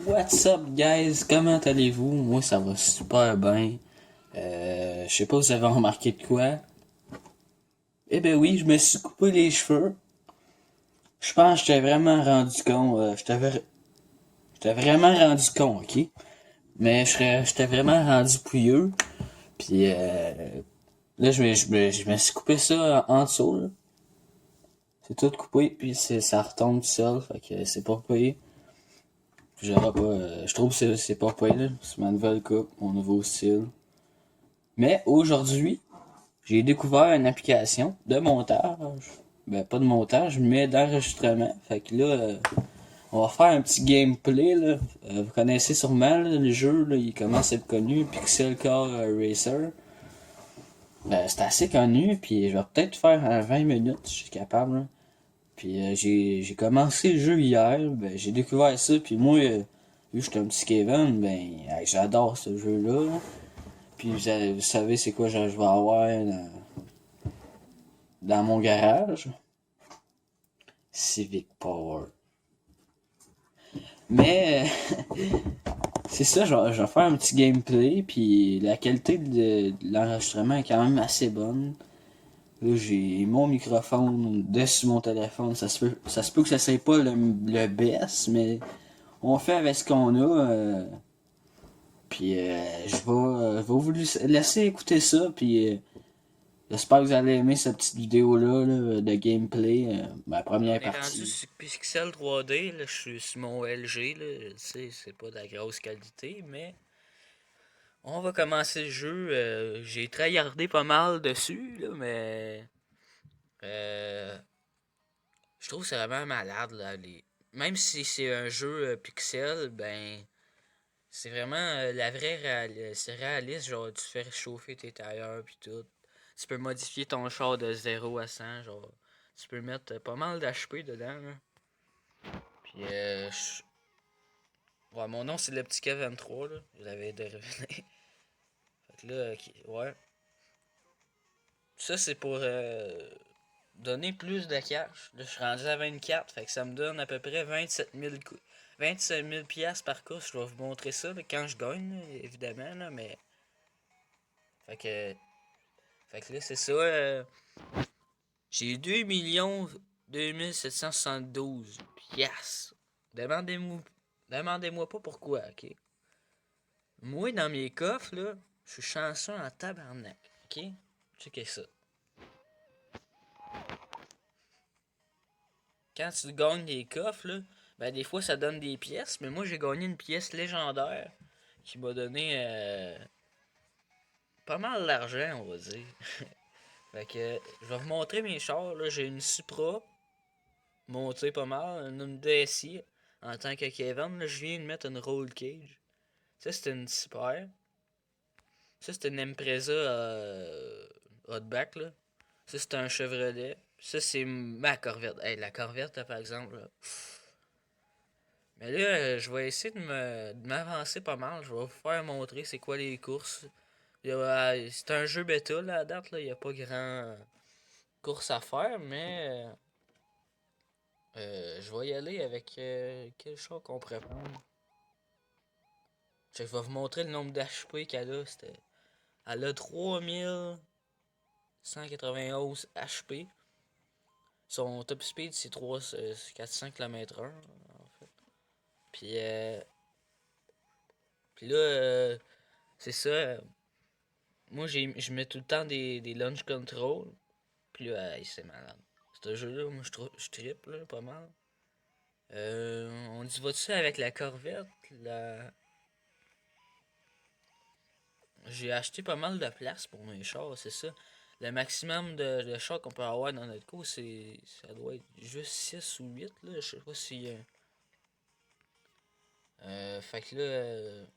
What's up guys, comment allez-vous? Moi ça va super bien. Je sais pas si vous avez remarqué de quoi. Eh ben oui, je me suis coupé les cheveux. Je pense que j'étais vraiment rendu con. J'étais vraiment rendu con, ok? Mais j'étais vraiment rendu pouilleux. Puis là je me suis coupé ça en dessous. Là. C'est tout coupé, puis ça retombe tout seul. Fait que c'est pas payé. Je trouve que c'est pas payé là. C'est ma nouvelle coupe, mon nouveau style. Mais aujourd'hui, j'ai découvert une application de montage. Ben, pas de montage, mais d'enregistrement. Fait que là, on va faire un petit gameplay. Là. Vous connaissez sûrement là, le jeu, là, il commence à être connu, Pixel Car Racer. C'est assez connu, puis je vais peut-être faire 20 minutes si je suis capable. Là. Puis j'ai commencé le jeu hier, ben, j'ai découvert ça, puis moi, vu que j'étais un petit Kevin, ben j'adore ce jeu-là. Puis vous savez c'est quoi je vais avoir dans mon garage? Civic Power. Mais c'est ça, je vais faire un petit gameplay, puis la qualité de l'enregistrement est quand même assez bonne. Là, j'ai mon microphone dessus mon téléphone. Ça se peut que ça soit pas le best, mais on fait avec ce qu'on a. Puis je vais vous laisser écouter ça, puis j'espère que vous allez aimer cette petite vidéo-là là, de gameplay, ma On première est rendu partie. sur Pixel 3D, là, je suis sur mon LG, là, tu sais, c'est pas de la grosse qualité, mais on va commencer le jeu. J'ai tryhardé pas mal dessus, là, mais euh, je trouve que c'est vraiment malade, là, même si c'est un jeu Pixel, ben, c'est vraiment la vraie c'est réaliste, genre, tu fais chauffer tes tailleurs, puis tout. Tu peux modifier ton char de 0 à 100, genre, tu peux mettre pas mal d'HP dedans, là. Puis, ouais, mon nom c'est le petit K23, là. Je l'avais deviné. Fait que là, ouais. Ça, c'est pour donner plus de cash. Là, je suis rendu à 24. Fait que ça me donne à peu près 27 000 piastres par course. Je vais vous montrer ça là, quand je gagne, là, évidemment. Là, mais. Fait que. Fait que là, c'est ça. J'ai 2 772 piastres. Demandez-moi. Demandez-moi pas pourquoi, ok? Moi, dans mes coffres, là, je suis chanceux en tabarnak. Ok? Checkez ça. Quand tu gagnes des coffres, là, ben des fois ça donne des pièces, mais moi j'ai gagné une pièce légendaire qui m'a donné pas mal d'argent, on va dire. Fait que je vais vous montrer mes chars. Là, j'ai une Supra montée pas mal, une DSI. En tant que Kevin, là, je viens de mettre une roll cage. Ça, c'est une Super. Ça, c'est une Impreza Hotback. Là. Ça, c'est un Chevrolet. Ça, c'est ma Corvette. Hey, la Corvette, là, par exemple. Là. Mais là, je vais essayer de m'avancer pas mal. Je vais vous faire montrer c'est quoi les courses. C'est un jeu bêta là, à date. Il n'y a pas grand course à faire, mais je vais y aller avec quel choix qu'on pourrait prendre. Je vais vous montrer le nombre d'HP qu'elle a. Elle a 3191 HP. Son top speed, c'est 400 km/h. En fait. Puis, puis là, c'est ça. Moi, je mets tout le temps des launch control. Puis là, hey, c'est malade. Ce jeu-là, moi, je trippe, là, pas mal. On y va-tu avec la Corvette? J'ai acheté pas mal de place pour mes chars, c'est ça. Le maximum de chars qu'on peut avoir dans notre cours, ça doit être juste 6 ou 8 là. Je sais pas si... fait que là,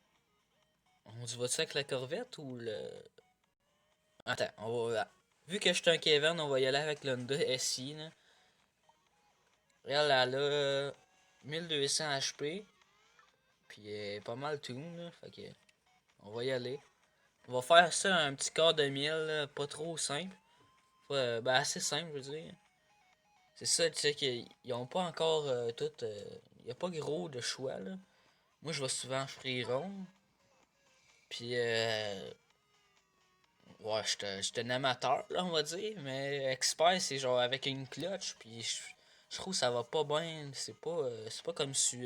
on y va-tu avec la Corvette ou le... Attends, vu que je suis un Kevin, on va y aller avec l'Honda SI, là. Elle, elle a 1200 HP. Puis elle est pas mal tout, là. Fait que on va y aller. On va faire ça un petit quart de miel, là, pas trop simple. Ben assez simple, je veux dire. C'est ça, tu sais qu'ils ont pas encore tout. Y a pas gros de choix, là. Moi, je vais souvent freerun. Puis, ouais, j'étais un amateur, là, on va dire. Mais expert, c'est genre avec une clutch. Puis, je trouve que ça va pas bien. C'est pas comme si.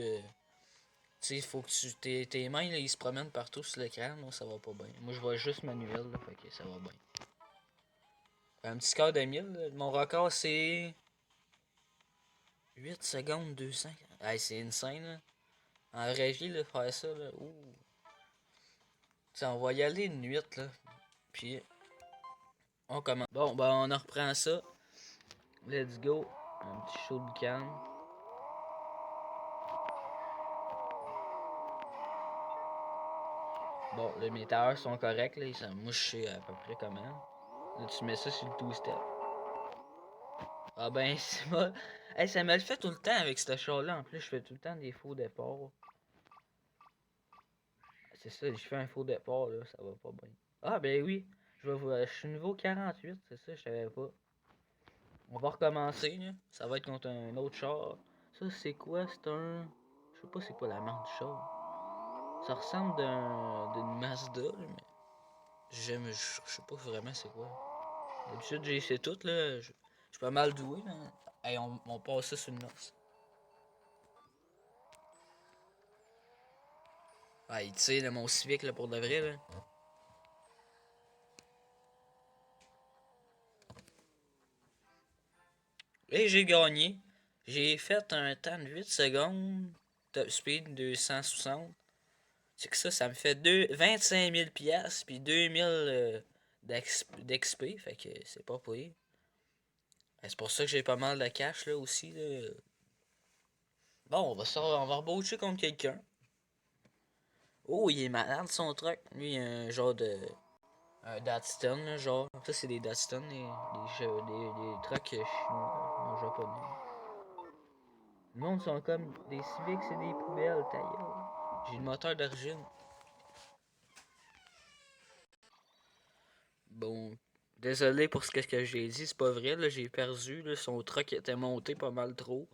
Tu sais, faut que tes mains, là, ils se promènent partout sur l'écran. Là, ça va pas bien. Moi, je vois juste manuel, là, fait que ça va bien. Un petit score de 1000. Là. Mon record, c'est 8 secondes 200. Hey, c'est insane, là. En vraie vie, là, faire ça, là. Ouh. T'sais, on va y aller une nuit, là. Puis, on commence. Bon, ben, on en reprend ça. Let's go. Un petit show de calme. Bon, les mes tailleurs sont corrects, là. Moi, je sais à peu près comment. Là, tu mets ça sur le two-step. Ah ben, c'est moi. Hey, ça me le fait tout le temps avec ce char-là. En plus, je fais tout le temps des faux départs. C'est ça, je fais un faux départ, là. Ça va pas bien. Ah ben oui. Je suis niveau 48, c'est ça, je savais pas. On va recommencer, là. Ça va être contre un autre char. Ça, c'est quoi? C'est un. Je sais pas c'est quoi la marque du char. Ça ressemble d'une Mazda, là, mais. Je sais pas vraiment c'est quoi. D'habitude, j'ai essayé tout, là. Je suis pas mal doué, là. Hey, on passe ça sur le noce. Ah, il tire, là, mon Civic, là, pour de vrai, là. Et j'ai gagné. J'ai fait un temps de 8 secondes. Top speed 260. C'est que ça me fait 25 000 piastres puis 2000 d'XP. Fait que c'est pas pire. C'est pour ça que j'ai pas mal de cash là aussi. Là. Bon, on va rebaucher contre quelqu'un. Oh, il est malade son truck. Lui, il a un genre de. Un Datsun, là, genre. Ça, c'est des Datsun, des trucks chinois, non japonais. Le monde sont comme des Civics et des poubelles, ta gueule. J'ai le moteur d'origine. Bon, désolé pour ce que j'ai dit, c'est pas vrai, là, j'ai perdu, là, son truck était monté pas mal trop.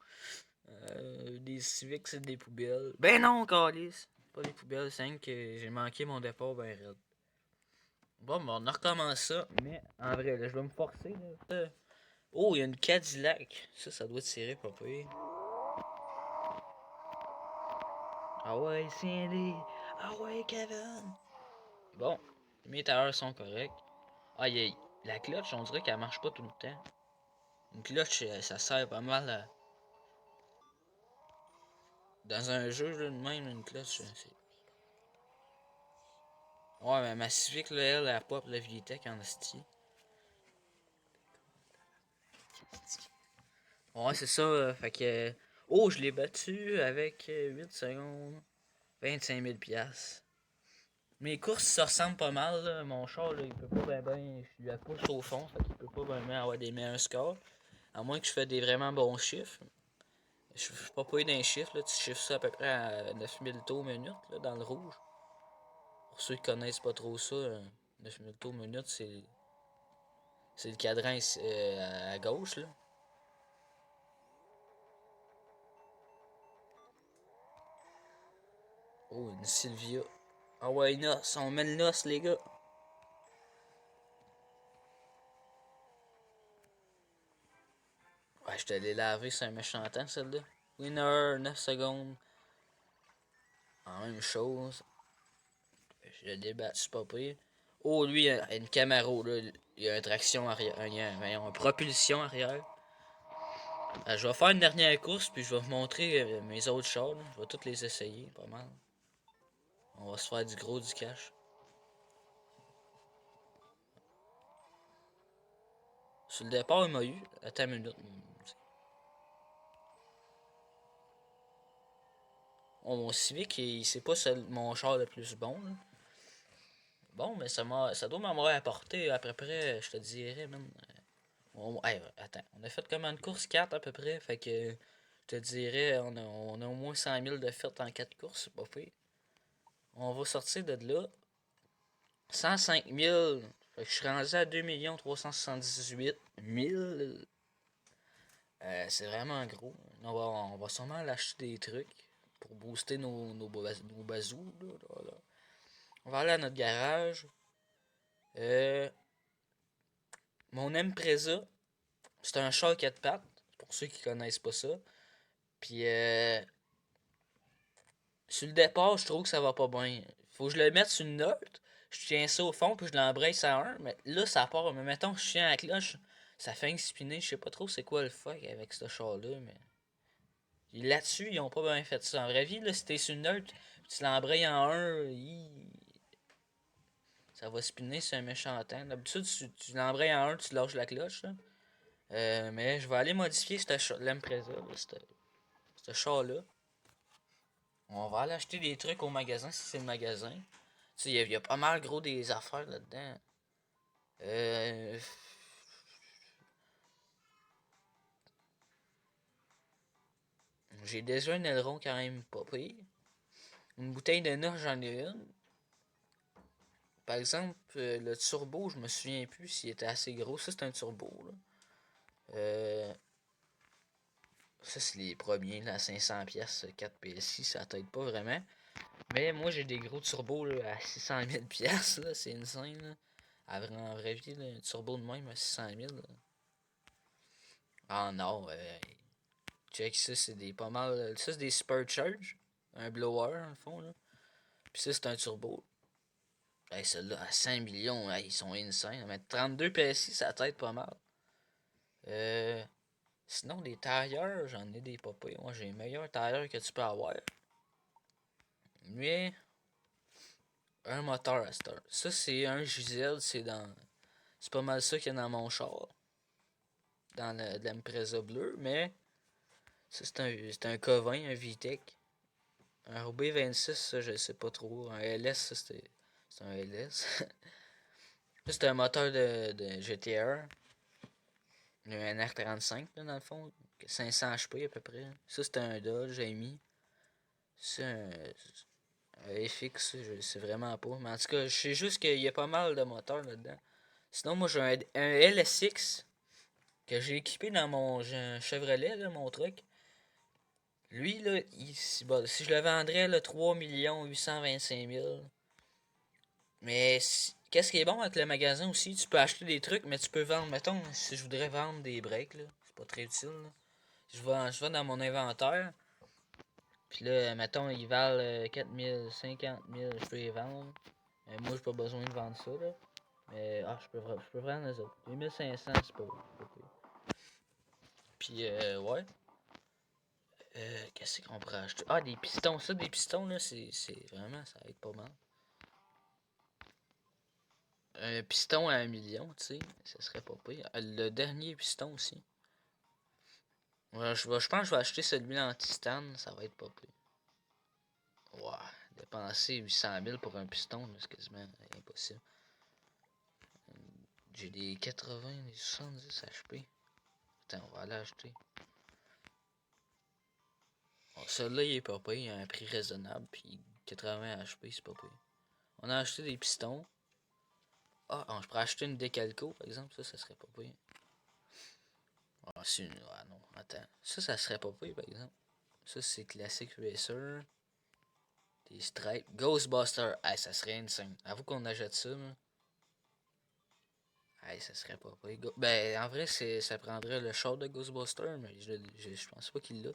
Des Civics, c'est des poubelles. Ben non, Calis! Pas des poubelles, c'est que j'ai manqué mon départ ben raide. Bon, ben, on recommence ça, mais en vrai, là, je vais me forcer, là. Oh, il y a une Cadillac. Ça doit tirer, pas pire. Ah ouais, Cindy! Ah ouais, Kevin! Bon, mes tailleurs sont corrects. Aïe, la clutch, on dirait qu'elle marche pas tout le temps. Une clutch, ça sert pas mal à. Dans un jeu, là, de même, une clutch, c'est. Ouais, mais ma Civic, là, elle pop la Vitech en esti. Ouais, c'est ça, fait que. Oh, je l'ai battu avec 8 secondes. 25 000 piastres. Mes courses se ressemblent pas mal, là. Mon char, là, il peut pas ben, je la pousse au fond, fait qu'il peut pas vraiment avoir des meilleurs scores. À moins que je fais des vraiment bons chiffres. Je suis pas payé d'un chiffre, là. Tu chiffres ça à peu près à 9000 tours minute, là, dans le rouge. Pour ceux qui connaissent pas trop ça, 9000 tours minute, c'est le cadran à gauche, là. Oh, une Sylvia. Ah ouais, noce, on met le noce, les gars. Ouais, je te l'ai lavé, c'est un méchant temps, celle-là. Winner, 9 secondes. En même chose. Je le débat, c'est pas pire. Oh, lui, il a une Camaro, là. Il y a une traction arrière. Il a une propulsion arrière. Je vais faire une dernière course, puis je vais vous montrer mes autres chars. Là. Je vais toutes les essayer, pas mal. On va se faire du gros du cash. Sur le départ, il m'a eu. Attends une minute. Oh, mon Civic, c'est pas mon char le plus bon. Là. Bon, mais ça doit m'avoir apporté à peu près, je te dirais, même. Hey, attends, on a fait comme une course 4 à peu près. Fait que je te dirais, on a au moins 100 000 de fêtes en 4 courses, c'est pas fait. On va sortir de là. 105 000. Fait que je suis rendu à 2 378 000. C'est vraiment gros. On va sûrement l'acheter des trucs. pour booster nos bazous. Là. On va aller à notre garage. Mon Impreza, c'est un char 4 pattes, pour ceux qui connaissent pas ça. Puis, sur le départ, je trouve que ça va pas bien. Faut que je le mette sur une note. Je tiens ça au fond, puis je l'embrasse à 1. Mais là, ça part. Mais mettons que je tiens à la cloche, ça fait un spinner. Je sais pas trop c'est quoi le fuck avec ce char-là, mais. Là-dessus, ils ont pas bien fait ça. En vraie vie, là, si t'es sur une note, tu l'embrayes en 1, ça va spinner sur un méchant temps. D'habitude, tu l'embrayes en 1, tu lâches la cloche. Là. Mais je vais aller modifier l'Impreza, ce char-là. On va aller acheter des trucs au magasin si c'est le magasin. Tu sais, il y a pas mal gros des affaires là-dedans. Euh... J'ai déjà un aileron quand même pas pire. Une bouteille de neuf, j'en ai une. Par exemple, le turbo, je me souviens plus s'il était assez gros. Ça, c'est un turbo. Là. Ça, c'est les premiers, là, à 500 pièces 4 PSI, ça t'aide pas vraiment. Mais moi, j'ai des gros turbos là, à 600 000 pièces c'est insane. Là. En vraie vie, là, un turbo de même à 600 000. Là. Ah non, check ça, c'est des pas mal. Ça, c'est des supercharge. Un blower, dans le fond. Là. Puis ça, c'est un turbo. Hey, celle-là, à 5 millions, hey, ils sont insane. Mais 32 PSI, ça t'aide pas mal. Sinon, des tailleurs, j'en ai des pas pires. Moi, j'ai les meilleurs tailleurs que tu peux avoir. Mais, un moteur à cette heure. Ça, c'est un JZ, c'est pas mal ça qu'il y a dans mon char. Dans l'Impreza bleu, mais ça, c'est un K20, un VTEC. Un RB26, ça, je sais pas trop. Un LS, ça, c'est un LS. Ça, c'est un moteur de GTR. Un R35, là, dans le fond. 500 HP à peu près. Ça, c'est un Dodge, j'ai mis. C'est un FX, je sais vraiment pas. Mais en tout cas, je sais juste qu'il y a pas mal de moteurs là-dedans. Sinon, moi, j'ai un LSX que j'ai équipé dans j'ai un Chevrolet, là, mon truc. Lui, là, si je le vendrais, là, 3 825 000. Mais qu'est-ce qui est bon avec le magasin aussi, tu peux acheter des trucs, mais tu peux vendre, mettons, si je voudrais vendre des breaks, là, c'est pas très utile, là. Je vais dans mon inventaire, puis là, mettons, ils valent 4 000, 50 000, je peux les vendre. Moi, j'ai pas besoin de vendre ça, là. Mais, je peux vendre les autres. 2500, c'est pas pire. Puis, ouais. Qu'est-ce qu'on pourrait acheter? Ah, des pistons. Ça, des pistons, là, c'est vraiment, ça aide pas mal. Un piston à 1 million, tu sais, ça serait pas pire. Le dernier piston aussi. Ouais, je pense que je vais acheter celui en titane, ça va être pas pire. Ouais, dépenser 800 000 pour un piston, c'est quasiment impossible. J'ai des 80, des 70 HP. Attends, on va aller acheter. Bon, celui-là, il est pas pire, il a un prix raisonnable, puis 80 HP, c'est pas pire. On a acheté des pistons. Ah, je pourrais acheter une décalco, par exemple, ça serait pas pire. Ah, ah non, attends. Ça serait pas pire, par exemple. Ça, c'est Classic Racer. Des stripes. Ghostbuster. Hey, ça serait insane. Avoue qu'on achète ça, là. Hey, ça serait pas pire. Ben, en vrai, ça prendrait le short de Ghostbuster, mais je pense pas qu'il l'a.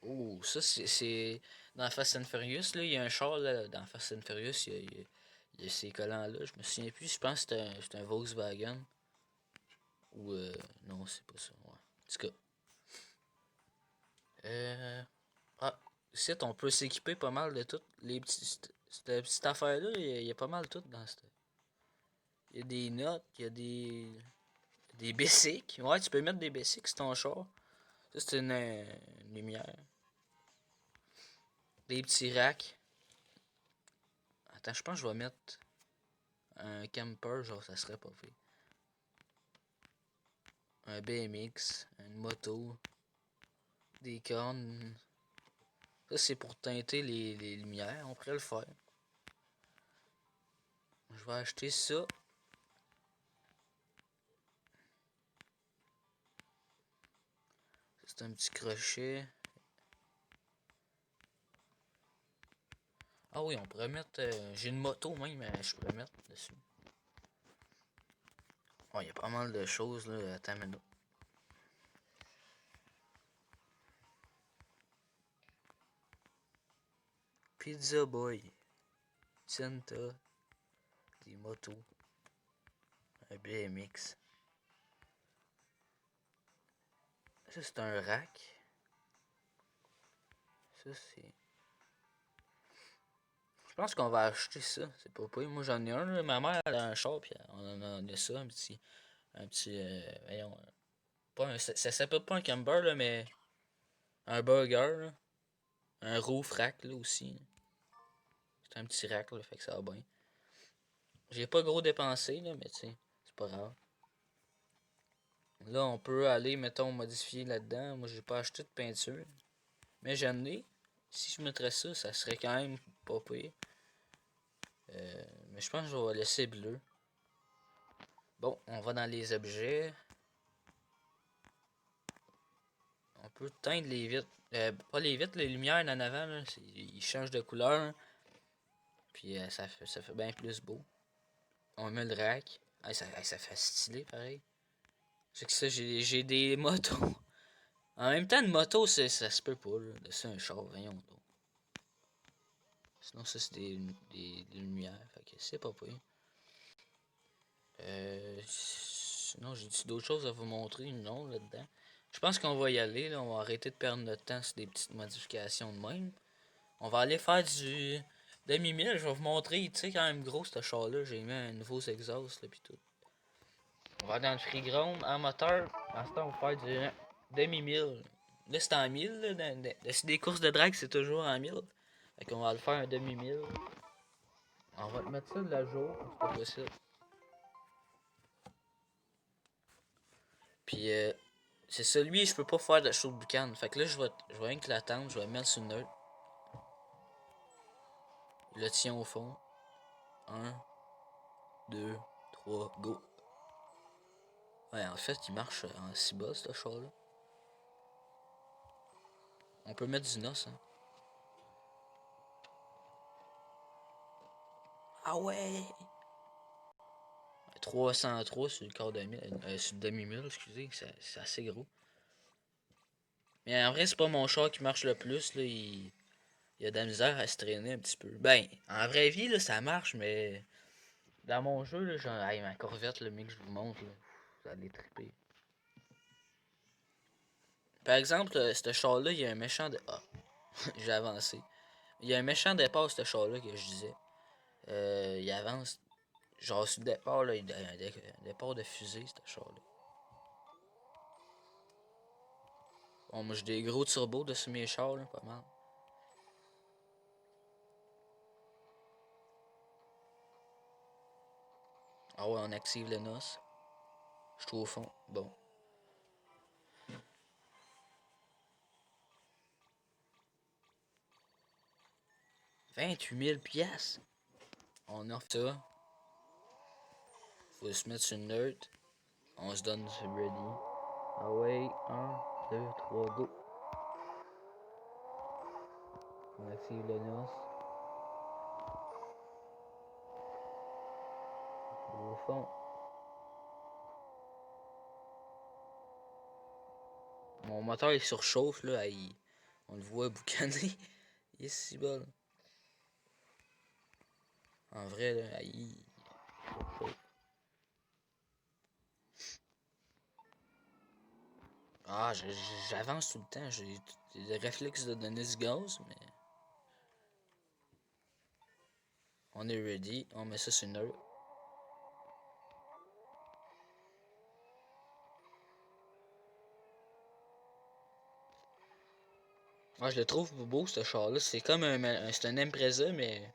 Oh, ça, c'est. Dans Fast and Furious, là, il y a un char, là, dans Fast and Furious, il y a ces collants-là. Je me souviens plus, je pense que c'est un Volkswagen. Ou, non, c'est pas ça. Ouais. En tout cas. Euh. Ah, ici, on peut s'équiper pas mal de tout. Cette petite affaire-là, il y a pas mal de tout dans cette. Il y a des notes, il y a des basics. Ouais, tu peux mettre des basics sur ton char. Ça, c'est une lumière. Des petits racks. Attends, je pense que je vais mettre un camper, genre ça serait pas fait. Un BMX, une moto, des cornes. Ça, c'est pour teinter les lumières. On pourrait le faire. Je vais acheter ça. C'est un petit crochet. Ah oui, on pourrait mettre... j'ai une moto même, je pourrais mettre dessus. Oh, il y a pas mal de choses là. Attends une minute. Pizza Boy. Santa. Des motos. Un BMX. Ça, c'est un rack. Ça, c'est... Je pense qu'on va acheter ça. C'est pas pire. Moi, j'en ai un. Là. Ma mère elle a un char, puis on en a ça, un petit... voyons, pas un, ça s'appelle pas un camber, là, mais... Un burger, là. Un roof rack, là, aussi. C'est un petit rack, là, fait que ça va bien. J'ai pas gros dépensé, là, mais tu sais, c'est pas grave. Là, on peut aller, mettons, modifier là-dedans. Moi, j'ai pas acheté de peinture. Mais j'en ai. Si je mettrais ça, ça serait quand même pas pire. Mais je pense que je vais laisser bleu. Bon, on va dans les objets. On peut teindre les vitres. Pas les vitres, les lumières en avant, là, ils changent de couleur. Puis ça fait bien plus beau. On met le rack. Ça fait stylé pareil. C'est que ça, j'ai des motos. En même temps, une moto, ça se peut pas, là. C'est un char, voyons donc. Sinon, ça, c'est des lumières. Fait que c'est pas pire. Sinon, j'ai d'autres choses à vous montrer? Non, là-dedans. Je pense qu'on va y aller, là. On va arrêter de perdre notre temps sur des petites modifications de même. On va aller faire du demi-mille. Je vais vous montrer. Tu sais, quand même gros, ce char-là. J'ai mis un nouveau exhaust, là, pis tout. On va aller dans le free ground en moteur. En ce temps, on va faire du demi-mille. Là, c'est en 1000. Là, des courses de drag, c'est toujours en 1000. Fait qu'on va le faire un demi-mille. On va te mettre ça de la jour. C'est pas possible. Puis, c'est celui, je peux pas faire de show de boucan. Fait que là, je vais rien que l'attendre. Je vais le mettre sur neutre. Je le tiens au fond. 1, 2, 3, go. Ouais, en fait, il marche en 6 bas, ce char-là. On peut mettre du NOS, hein. Ah ouais! 303 sur le quart de mille, sur le demi-mille, excusez, c'est assez gros. Mais en vrai, c'est pas mon char qui marche le plus, là, il y a de la misère à se traîner un petit peu. Ben, en vraie vie, là, ça marche, mais dans mon jeu, là, genre, hey, ma Corvette, le mec, que je vous montre, là, vous allez triper. Par exemple, ce char-là, il y a un méchant de... Ah, j'ai avancé. Il y a un méchant départ, ce char-là, que je disais. Il avance. Genre, sur le départ, là, il y a un départ de fusée, ce char-là. Bon, moi, j'ai des gros turbos dessus mes chars, là, pas mal. Ah ouais, on active le NOS. Je suis au fond. Bon. $28 000. On offre ça. Faut se mettre sur une neutre. On se donne ready. Ah ouais, 1, 2, 3, go. On active le NOS. Au fond. Mon moteur il surchauffe là, on le voit boucaner. Il est si bas là. En vrai là, il surchauffe. Ah, j'avance tout le temps, j'ai le réflexe de donner du gaz, mais on est ready, on met ça sur une heure. Moi, je le trouve beau ce char là, c'est comme c'est un Impreza mais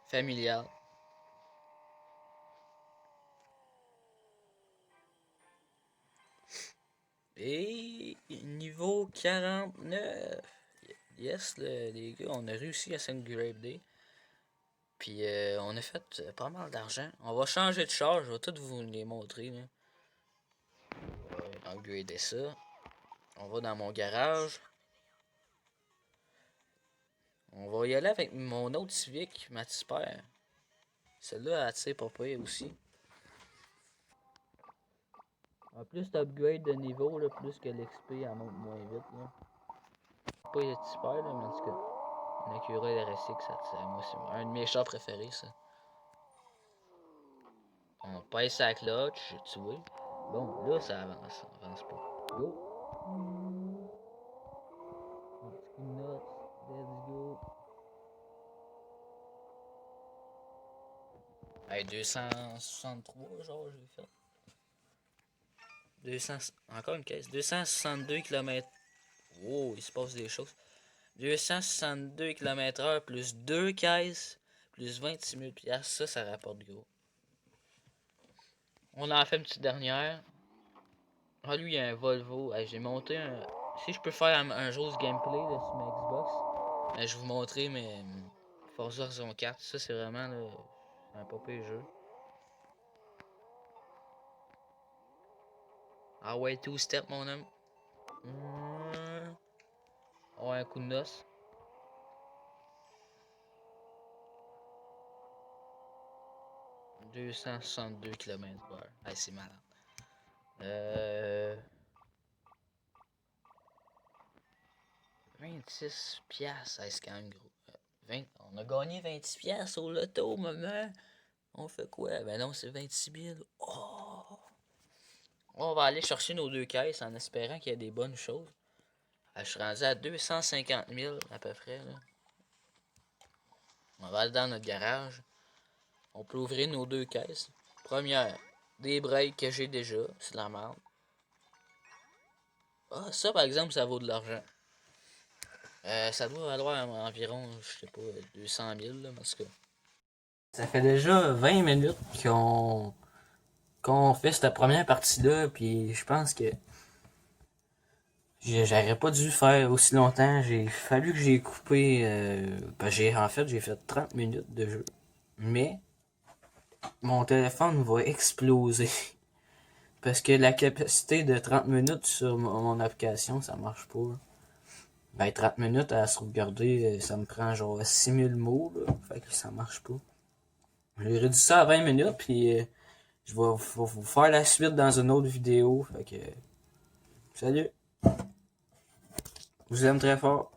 familial. Et niveau 49. Yes, les gars, on a réussi à s'engraver day. Puis on a fait pas mal d'argent. On va changer de charge, je vais tout vous les montrer. Là. On va upgrader ça. On va dans mon garage. On va y aller avec mon autre Civic, ma Tipper. Celle-là, elle tire pas pire aussi. En plus d'upgrade de niveau, là, plus que l'XP, elle monte moins vite. Là. Pas les Tipper, là, mais en tout cas, une Acura RSX, ça tire. Moi, c'est un de mes chars préférés, ça. On pèse sa clutch, tu vois. Bon, là, ça avance. Ça avance pas. Go! Un petit coup de notes. Let's go! Hey, 263, genre, j'ai fait. 200, encore une caisse. 262 km. Oh, il se passe des choses. 262 km/h plus 2 caisses plus 26 000 $. Ça rapporte gros. On en a fait une petite dernière. Ah, lui, il y a un Volvo. Hey, j'ai monté un. Si je peux faire un jour ce gameplay là, sur ma Xbox, je vais vous montrer mes Forza Horizon 4. Ça, c'est vraiment là, un pas pire jeu. Ah ouais, two step, mon homme. Oh, un coup de noce. « 262 km/h. Hey, c'est malade. 26 piastres. Hey, c'est quand même gros. On a gagné 26 piastres au loto, maman. On fait quoi? Ben non, c'est 26 000. Oh! On va aller chercher nos deux caisses en espérant qu'il y ait des bonnes choses. Je suis rendu à 250 000 à peu près. Là. On va aller dans notre garage. On peut ouvrir nos deux caisses. Première, des breaks que j'ai déjà. C'est de la merde. Ah, ça par exemple, ça vaut de l'argent. Ça doit valoir environ, je sais pas, 200 000 là, parce que. Ça fait déjà 20 minutes qu'on fait cette première partie-là, puis je pense que j'aurais pas dû faire aussi longtemps. J'ai fallu que j'ai coupé. En fait, j'ai fait 30 minutes de jeu. Mais mon téléphone va exploser. Parce que la capacité de 30 minutes sur mon application, ça marche pas. Ben, 30 minutes à sauvegarder, ça me prend genre 6000 mots, là. Fait que ça marche pas. J'ai réduit ça à 20 minutes, puis je vais vous faire la suite dans une autre vidéo. Fait que, salut! Je vous aime très fort.